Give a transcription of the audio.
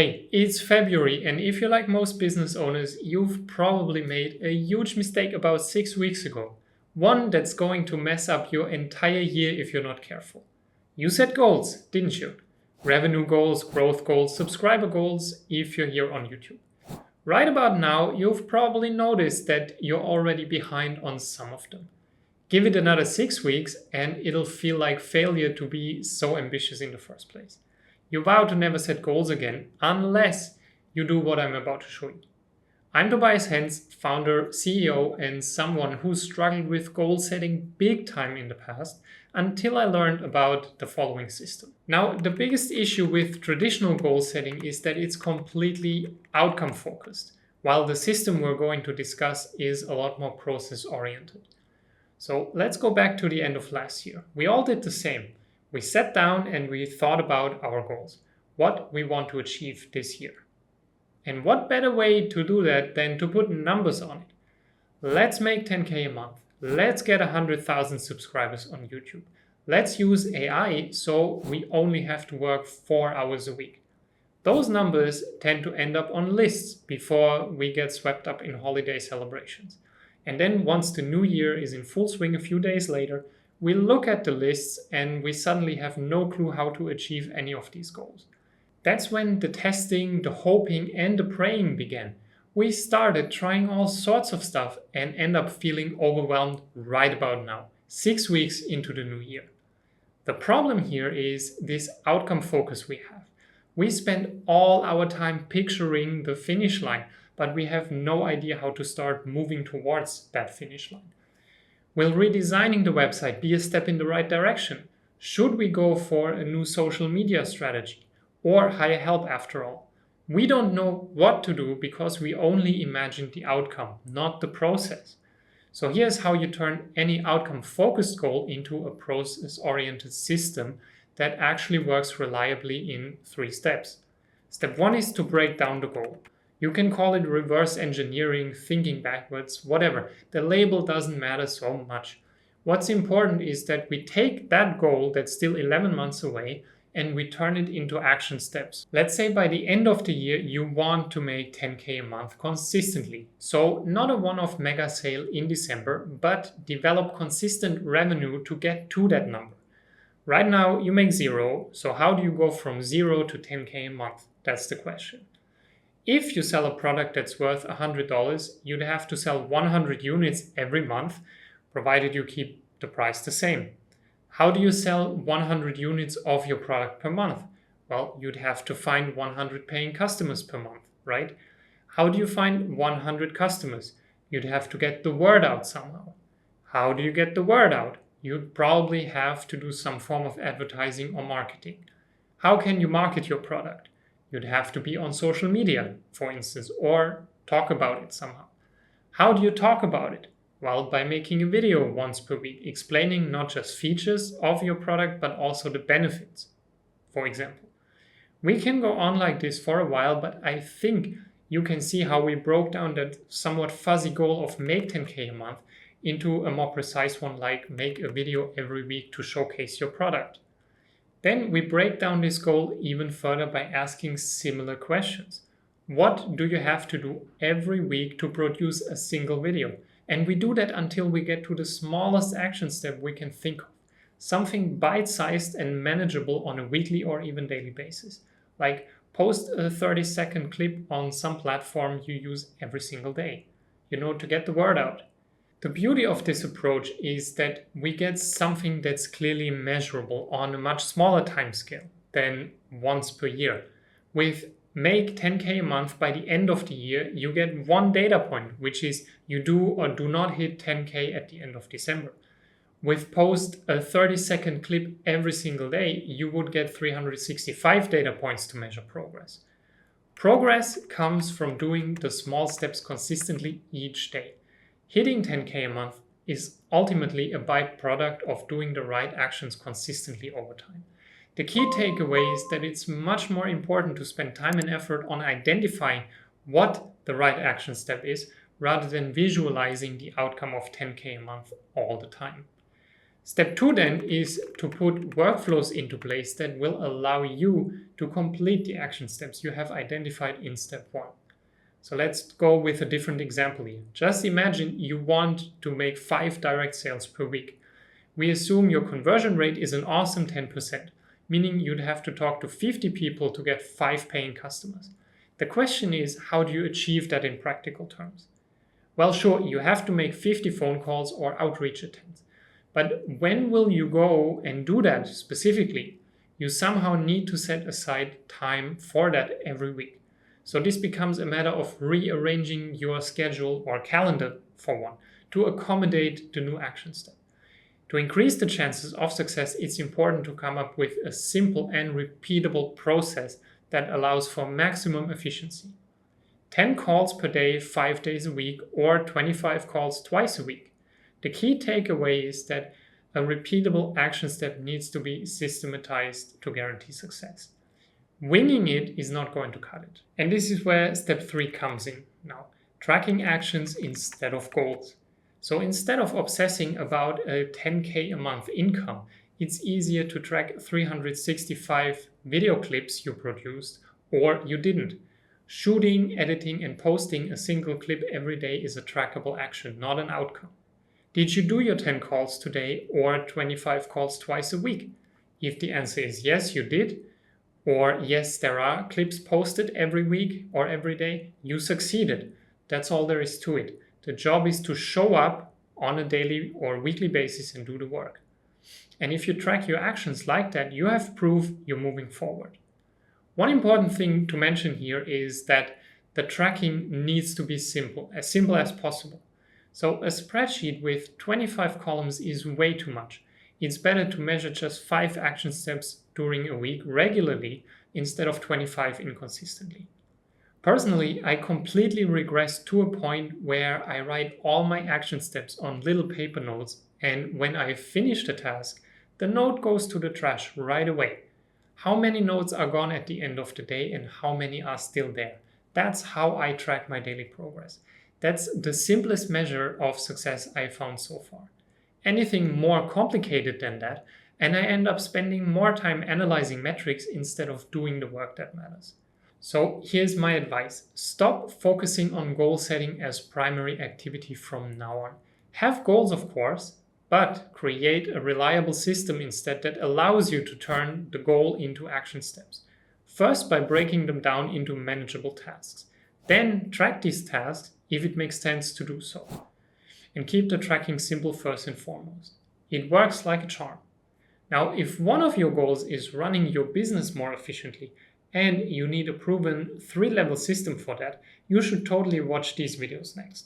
Hey, it's February, and if you're like most business owners, you've probably made a huge mistake about 6 weeks ago. One that's going to mess up your entire year if you're not careful. You set goals, didn't you? Revenue goals, growth goals, subscriber goals, if you're here on YouTube. Right about now, you've probably noticed that you're already behind on some of them. Give it another 6 weeks, and it'll feel like failure to be so ambitious in the first place. You vow to never set goals again unless you do what I'm about to show you. I'm Tobias Hens, founder, CEO, and someone who struggled with goal setting big time in the past until I learned about the following system. Now, the biggest issue with traditional goal setting is that it's completely outcome focused, while the system we're going to discuss is a lot more process oriented. So let's go back to the end of last year. We all did the same. We sat down and we thought about our goals, what we want to achieve this year. And what better way to do that than to put numbers on it? Let's make 10K a month. Let's get 100,000 subscribers on YouTube. Let's use AI so we only have to work 4 hours a week. Those numbers tend to end up on lists before we get swept up in holiday celebrations. And then once the new year is in full swing a few days later, we look at the lists and we suddenly have no clue how to achieve any of these goals. That's when the testing, the hoping, and the praying began. We started trying all sorts of stuff and end up feeling overwhelmed right about now, 6 weeks into the new year. The problem here is this outcome focus we have. We spend all our time picturing the finish line, but we have no idea how to start moving towards that finish line. Will redesigning the website be a step in the right direction? Should we go for a new social media strategy or hire help after all? We don't know what to do because we only imagine the outcome, not the process. So here's how you turn any outcome-focused goal into a process-oriented system that actually works reliably in 3 steps. Step 1 is to break down the goal. You can call it reverse engineering, thinking backwards, whatever. The label doesn't matter so much. What's important is that we take that goal that's still 11 months away and we turn it into action steps. Let's say by the end of the year, you want to make 10K a month consistently. So not a one-off mega sale in December, but develop consistent revenue to get to that number. Right now, you make 0. So how do you go from 0 to 10K a month? That's the question. If you sell a product that's worth $100, you'd have to sell 100 units every month, provided you keep the price the same. How do you sell 100 units of your product per month? Well, you'd have to find 100 paying customers per month, right? How do you find 100 customers? You'd have to get the word out somehow. How do you get the word out? You'd probably have to do some form of advertising or marketing. How can you market your product? You'd have to be on social media, for instance, or talk about it somehow. How do you talk about it? Well, by making a video once per week, explaining not just features of your product, but also the benefits, for example. We can go on like this for a while, but I think you can see how we broke down that somewhat fuzzy goal of make 10K a month into a more precise one like make a video every week to showcase your product. Then we break down this goal even further by asking similar questions. What do you have to do every week to produce a single video? And we do that until we get to the smallest action step we can think of. Something bite-sized and manageable on a weekly or even daily basis. Like post a 30-second clip on some platform you use every single day. To get the word out. The beauty of this approach is that we get something that's clearly measurable on a much smaller time scale than once per year. With make 10K a month by the end of the year, you get one data point, which is you do or do not hit 10K at the end of December. With post a 30-second clip every single day, you would get 365 data points to measure progress. Progress comes from doing the small steps consistently each day. Hitting 10K a month is ultimately a byproduct of doing the right actions consistently over time. The key takeaway is that it's much more important to spend time and effort on identifying what the right action step is rather than visualizing the outcome of 10K a month all the time. Step 2 then is to put workflows into place that will allow you to complete the action steps you have identified in step 1. So let's go with a different example here. Just imagine you want to make 5 direct sales per week. We assume your conversion rate is an awesome 10%, meaning you'd have to talk to 50 people to get 5 paying customers. The question is, how do you achieve that in practical terms? Well, sure, you have to make 50 phone calls or outreach attempts. But when will you go and do that specifically? You somehow need to set aside time for that every week. So this becomes a matter of rearranging your schedule or calendar, for one, to accommodate the new action step. To increase the chances of success, it's important to come up with a simple and repeatable process that allows for maximum efficiency. 10 calls per day, 5 days a week, or 25 calls twice a week. The key takeaway is that a repeatable action step needs to be systematized to guarantee success. Winging it is not going to cut it. And this is where step 3 comes in now. Tracking actions instead of goals. So instead of obsessing about a 10K a month income, it's easier to track 365 video clips you produced or you didn't. Shooting, editing, and posting a single clip every day is a trackable action, not an outcome. Did you do your 10 calls today or 25 calls twice a week? If the answer is yes, you did, or yes, there are clips posted every week or every day, you succeeded. That's all there is to it. The job is to show up on a daily or weekly basis and do the work. And if you track your actions like that, you have proof you're moving forward. One important thing to mention here is that the tracking needs to be simple as possible. So a spreadsheet with 25 columns is way too much. It's better to measure just 5 action steps during a week regularly instead of 25 inconsistently. Personally, I completely regressed to a point where I write all my action steps on little paper notes, and when I finish the task, the note goes to the trash right away. How many notes are gone at the end of the day and how many are still there? That's how I track my daily progress. That's the simplest measure of success I found so far. Anything more complicated than that, and I end up spending more time analyzing metrics instead of doing the work that matters. So here's my advice. Stop focusing on goal setting as primary activity from now on. Have goals, of course, but create a reliable system instead that allows you to turn the goal into action steps. First, by breaking them down into manageable tasks. Then track these tasks if it makes sense to do so. And keep the tracking simple first and foremost. It works like a charm. Now, if one of your goals is running your business more efficiently and you need a proven 3-level system for that, you should totally watch these videos next.